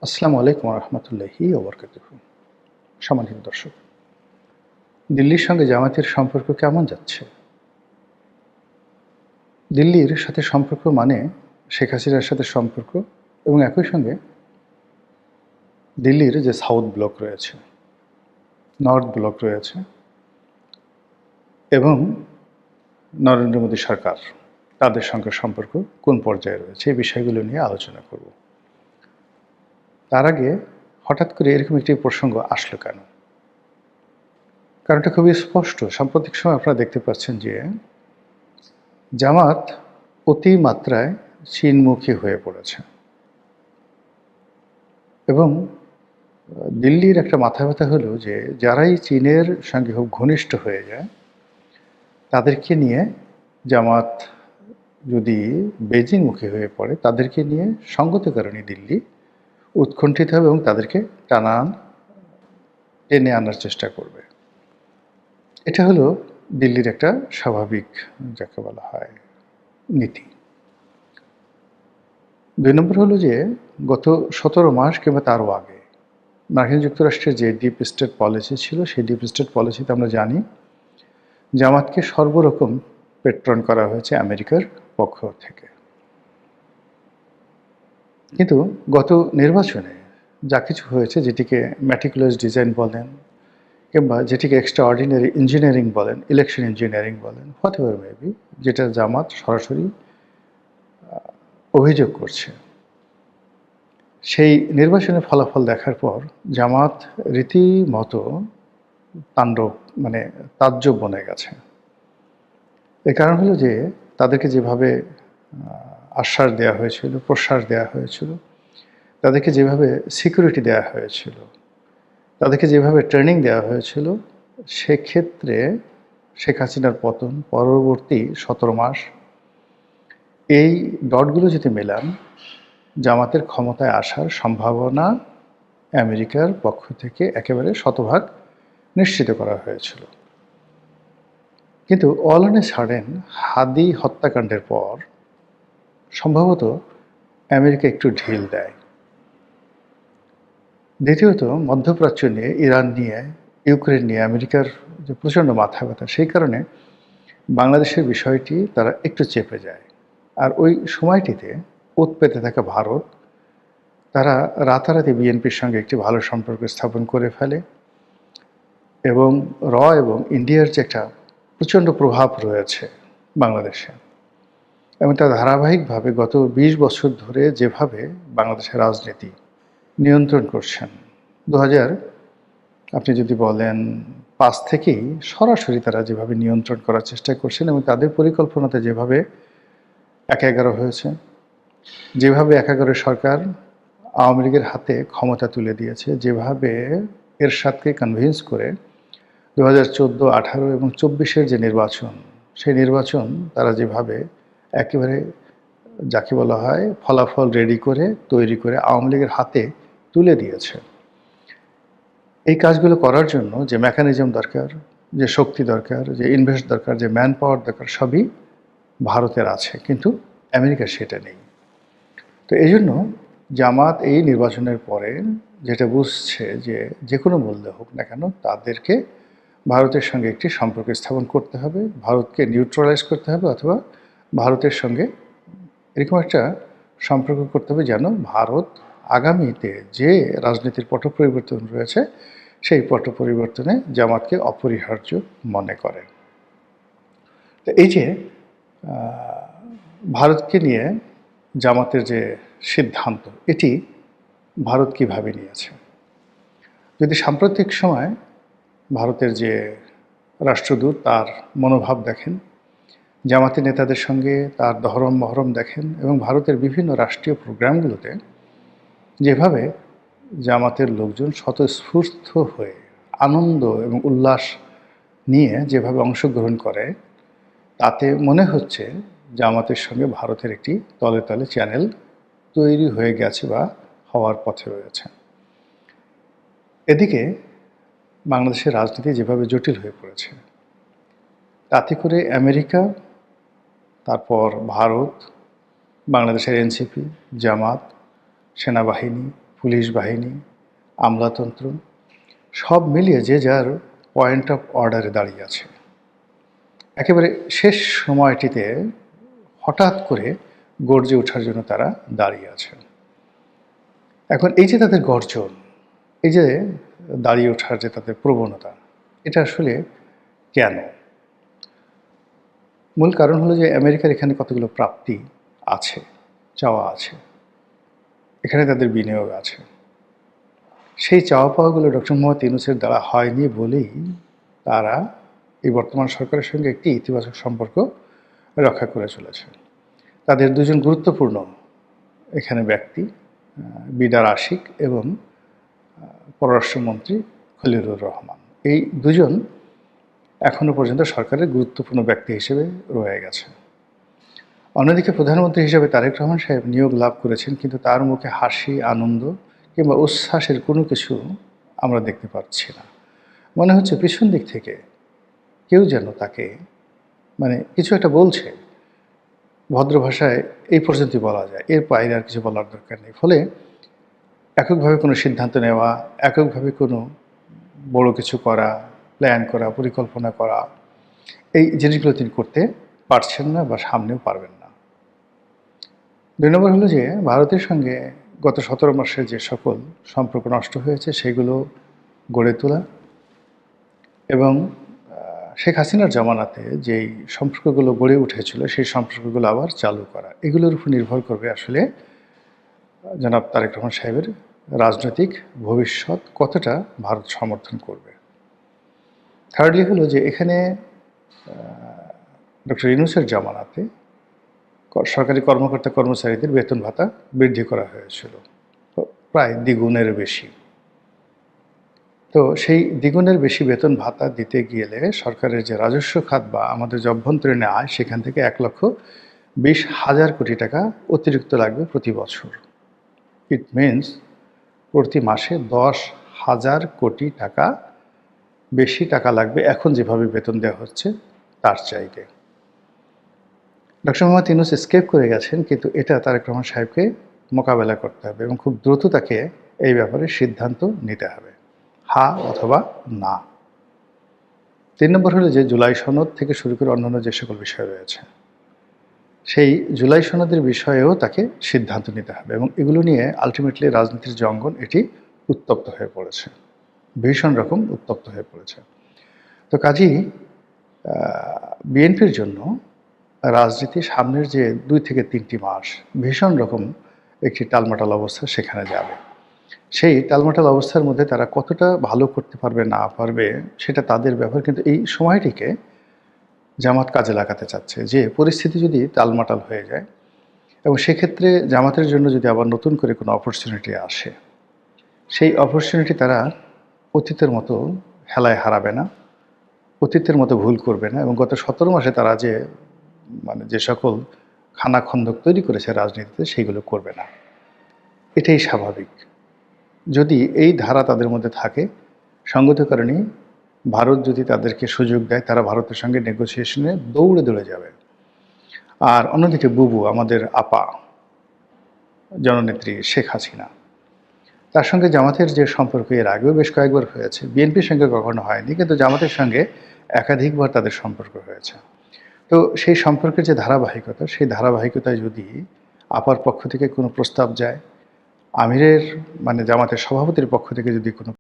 আসসালামু আলাইকুম রহমতুল্লাহি ওবরকাতুহু। সম্মানিত দর্শক, দিল্লির সঙ্গে জামায়াতের সম্পর্ক কেমন যাচ্ছে? দিল্লির সাথে সম্পর্ক মানে শেখ হাসিনার সাথে সম্পর্ক এবং একই সঙ্গে দিল্লির যে সাউথ ব্লক রয়েছে, নর্থ ব্লক রয়েছে এবং নরেন্দ্র মোদী সরকার তাদের সঙ্গে সম্পর্ক কোন পর্যায়ে রয়েছে এই বিষয়গুলো নিয়ে আলোচনা করব। তার আগে হঠাৎ করে এরকম একটি প্রসঙ্গ আসলো কেন? কারণটা খুবই স্পষ্ট। সাম্প্রতিক সময় আপনারা দেখতে পাচ্ছেন যে জামাত অতিমাত্রায় চীনমুখী হয়ে পড়েছে এবং দিল্লির একটা মাথা ব্যথা হলো যে যারাই চীনের সঙ্গে খুব ঘনিষ্ঠ হয়ে যায় তাদেরকে নিয়ে জামাত যদি বেজিংমুখী হয়ে পড়ে তাদেরকে নিয়ে সঙ্গত কারণে দিল্লি উৎকণ্ঠিত হবে এবং তাদেরকে টেনে আনার চেষ্টা করবে। এটা হলো দিল্লির একটা স্বাভাবিক, যাকে বলা হয়, নীতি। ২ নম্বর হলো যে গত ১৭ মাস কিংবা তারও আগে মার্কিন যুক্তরাষ্ট্রের যে ডিপ স্টেট পলিসি ছিল সেই ডিপ স্টেট পলিসিতে আমরা জানি জামাতকে সর্বরকম পেট্রন করা হয়েছে আমেরিকার পক্ষ থেকে। কিন্তু গত নির্বাচনে যা কিছু হয়েছে, যেটিকে ম্যাটিকুলাস ডিজাইন বলেন কিংবা যেটিকে এক্সট্রা অর্ডিনারি ইঞ্জিনিয়ারিং বলেন, ইলেকশন ইঞ্জিনিয়ারিং বলেন, হোয়াট এভার মেবি, যেটা জামাত সরাসরি অভিযোগ করছে, সেই নির্বাচনের ফলাফল দেখার পর জামাত রীতিমতো তাণ্ডব, মানে তাজ্জব বনে গেছে। এর কারণ হলো যে তাদেরকে যেভাবে আশ্বাস দেওয়া হয়েছিল, প্রশ্বাস দেওয়া হয়েছিল, তাদেরকে যেভাবে সিকিউরিটি দেওয়া হয়েছিল, তাদেরকে যেভাবে ট্রেনিং দেওয়া হয়েছিল, সেক্ষেত্রে শেখ হাসিনার পতন পরবর্তী ১৭ মাস, এই ডটগুলো যদি মেলান, জামাতের ক্ষমতায় আসার সম্ভাবনা আমেরিকার পক্ষ থেকে একেবারে শতভাগ নিশ্চিত করা হয়েছিল। কিন্তু অল অন এ সাডেন হাদি হত্যাকাণ্ডের পর সম্ভবত আমেরিকা একটু ঢিল দেয়। দ্বিতীয়ত, মধ্যপ্রাচ্য নিয়ে, ইরান নিয়ে, ইউক্রেন নিয়ে আমেরিকার যে প্রচণ্ড মাথা ব্যথা, সেই কারণে বাংলাদেশের বিষয়টি তারা একটু চেপে যায়। আর ওই সময়টিতে ওত পেতে থাকা ভারত, তারা রাতারাতি বিএনপির সঙ্গে একটি ভালো সম্পর্ক স্থাপন করে ফেলে এবং এবং ইন্ডিয়ার যে একটা প্রচণ্ড প্রভাব রয়েছে বাংলাদেশে, এবং তার ধারাবাহিকভাবে গত ২০ বছর ধরে যেভাবে বাংলাদেশের রাজনীতি নিয়ন্ত্রণ করছেন, ২০০০ আপনি যদি বলেন ৫ থেকেই সরাসরি তারা যেভাবে নিয়ন্ত্রণ করার চেষ্টা করছেন এবং তাদের পরিকল্পনাতে যেভাবে ১/১১ হয়েছে, যেভাবে ১/১১ সরকার আওয়ামী লীগের হাতে ক্ষমতা তুলে দিয়েছে, যেভাবে এরশাদকে কনভিন্স করে ২০১৪, ১৮ এবং ২৪-এর যে নির্বাচন, সেই নির্বাচন তারা যেভাবে একেবারে, যাকে বলা হয়, ফলাফল রেডি করে তৈরি করে আওয়ামী লীগের হাতে তুলে দিয়েছে। এই কাজগুলো করার জন্য যে মেকানিজম দরকার, যে শক্তি দরকার, যে ইনভেস্ট দরকার, যে ম্যান পাওয়ার দরকার, সবই ভারতের আছে, কিন্তু আমেরিকার সেটা নেই। তো এই জন্য জামাত এই নির্বাচনের পরে যেটা বুঝছে যে যে কোনো মূল্যে হোক না কেন তাদেরকে ভারতের সঙ্গে একটি সম্পর্ক স্থাপন করতে হবে, ভারতকে নিউট্রালাইজ করতে হবে, অথবা ভারতের সঙ্গে এরকম একটা সম্পর্ক করতে হবে যেন ভারত আগামীতে যে রাজনীতির পট পরিবর্তন রয়েছে সেই পট পরিবর্তনে জামাতকে অপরিহার্য মনে করে। তো এই যে ভারতকে নিয়ে জামাতের যে সিদ্ধান্ত, এটি ভারত কীভাবে নিয়েছে? যদি সাম্প্রতিক সময় ভারতের যে রাষ্ট্রদূত তার মনোভাব দেখেন, জামাতি নেতাদের সঙ্গে তার দহরম মহরম দেখেন, এবং ভারতের বিভিন্ন রাষ্ট্রীয় প্রোগ্রামগুলোতে যেভাবে জামাতের লোকজন স্বতঃস্ফূর্ত হয়ে আনন্দ এবং উল্লাস নিয়ে যেভাবে অংশগ্রহণ করে, তাতে মনে হচ্ছে জামাতের সঙ্গে ভারতের একটি তলে তলে চ্যানেল তৈরি হয়ে গেছে বা হওয়ার পথে রয়েছে। এদিকে বাংলাদেশের রাজনীতি যেভাবে জটিল হয়ে পড়েছে, তাতে করে আমেরিকা, তারপর ভারত, বাংলাদেশের এনসিপি, জামাত, সেনাবাহিনী, পুলিশ বাহিনী, আমলাতন্ত্র সব মিলিয়ে যে যার পয়েন্ট অফ অর্ডারে দাঁড়িয়ে আছে। একেবারে শেষ সময়টিতে হঠাৎ করে গর্জে ওঠার জন্য তারা দাঁড়িয়ে আছে। এখন এই যে তাদের গর্জন, এই যে দাঁড়িয়ে ওঠার যে তাদের প্রবণতা, এটা আসলে কেন? মূল কারণ হলো যে আমেরিকার এখানে কতগুলো প্রাপ্তি আছে, চাওয়া আছে, এখানে তাদের বিনিয়োগ আছে। সেই চাওয়া পাওয়াগুলো ডক্টর মোহাম্মদ ইউনূসের দ্বারা হয়নি বলেই তারা এই বর্তমান সরকারের সঙ্গে একটি ইতিবাচক সম্পর্ক রক্ষা করে চলেছে। তাদের দুজন গুরুত্বপূর্ণ এখানে ব্যক্তি, বিডার আশিক এবং পররাষ্ট্রমন্ত্রী খলিলুর রহমান, এই দুজন এখনো পর্যন্ত সরকারের গুরুত্বপূর্ণ ব্যক্তি হিসেবে রয়ে গেছে। অন্যদিকে প্রধানমন্ত্রী হিসেবে তারেক রহমান সাহেব নিয়োগ লাভ করেছেন, কিন্তু তার মুখে হাসি, আনন্দ কিংবা উচ্ছ্বাসের কোনো কিছু আমরা দেখতে পাচ্ছি না। মনে হচ্ছে পিছন দিক থেকে কেউ যেন তাকে কিছু একটা বলছে, ভদ্র ভাষায় এই পর্যন্তই বলা যায়, এর বাইরে আর কিছু বলার দরকার নেই। ফলে এককভাবে কোনো সিদ্ধান্ত নেওয়া, এককভাবে কোনো বড় কিছু করা, প্ল্যান করা, পরিকল্পনা করা, এই জিনিসগুলো তিনি করতে পারছেন না বা সামনেও পারবেন না। ২ নম্বর হলো যে ভারতের সঙ্গে গত ১৭ মাসে যে সকল সম্পর্ক নষ্ট হয়েছে সেগুলো গড়ে তোলা এবং শেখ হাসিনার জামানাতে যেই সম্পর্কগুলো গড়ে উঠেছিল সেই সম্পর্কগুলো আবার চালু করা, এগুলোর উপর নির্ভর করবে আসলে জনাব তারেক রহমান সাহেবের রাজনৈতিক ভবিষ্যৎ কতটা ভারত সমর্থন করবে। থার্ডলি হলো যে এখানে ডক্টর ইউনূসের জামানাতে সরকারি কর্মকর্তা কর্মচারীদের বেতন ভাতা বৃদ্ধি করা হয়েছিল প্রায় দ্বিগুণের বেশি। তো সেই দ্বিগুণের বেশি বেতন ভাতা দিতে গেলে সরকারের যে রাজস্ব খাত বা আমাদের যে অভ্যন্তরীণ আয়, সেখান থেকে ১,২০,০০০ কোটি টাকা অতিরিক্ত লাগবে প্রতি বছর। ইট মিনস প্রতি মাসে ১০,০০০ কোটি টাকা বেশি টাকা লাগবে এখন যেভাবে বেতন দেওয়া হচ্ছে তার চাইতে। ডক্টর মোহাম্মদ ইউনূস এসকেপ করে গেছেন, কিন্তু এটা তারেক রহমান সাহেবকে মোকাবেলা করতে হবে এবং খুব দ্রুত তাকে এই ব্যাপারে সিদ্ধান্ত নিতে হবে, হা অথবা না। ৩ নম্বর হলো যে জুলাই সনদ থেকে শুরু করে অন্যান্য যে সকল বিষয় রয়েছে, সেই জুলাই সনদের বিষয়েও তাকে সিদ্ধান্ত নিতে হবে এবং এগুলো নিয়ে আলটিমেটলি রাজনীতির যে অঙ্গন এটি উত্তপ্ত হয়ে পড়েছে, ভীষণ রকম উত্তপ্ত হয়ে পড়েছে। তো কাজেই বিএনপির জন্য রাজনীতি সামনের যে ২ থেকে ৩টি মাস ভীষণ রকম একটি টালমাটাল অবস্থা সেখানে যাবে। সেই টালমাটাল অবস্থার মধ্যে তারা কতটা ভালো করতে পারবে না পারবে সেটা তাদের ব্যাপার, কিন্তু এই সময়টিকে জামাত কাজে লাগাতে চাচ্ছে যে পরিস্থিতি যদি টালমাটাল হয়ে যায় এবং সেক্ষেত্রে জামাতের জন্য যদি আবার নতুন করে কোনো অপরচুনিটি আসে, সেই অপরচুনিটি তারা অতীতের মতো হেলায় হারাবে না, অতীতের মতো ভুল করবে না এবং গত ১৭ মাসে তারা যে সকল খানাখন্দক তৈরি করেছে রাজনীতিতে সেইগুলো করবে না। এটাই স্বাভাবিক। যদি এই ধারা তাদের মধ্যে থাকে, সঙ্গত কারণে ভারত যদি তাদেরকে সুযোগ দেয় তারা ভারতের সঙ্গে নেগোসিয়েশনে দৌড়ে দৌড়ে যাবে। আর অন্যদিকে বুবু, আমাদের আপা জননেত্রী শেখ হাসিনা, তার সঙ্গে জামাতের যে সম্পর্ক এর আগেও বেশ কয়েকবার হয়েছে, বিএনপির সঙ্গে কখনো হয়নি, কিন্তু জামাতের সঙ্গে একাধিকবার তাদের সম্পর্ক হয়েছে। তো সেই সম্পর্কের যে ধারাবাহিকতা, সেই ধারাবাহিকতায় যদি আপার পক্ষ থেকে কোনো প্রস্তাব যায়, আমিরের জামাতের সভাপতির পক্ষ থেকে যদি কোনো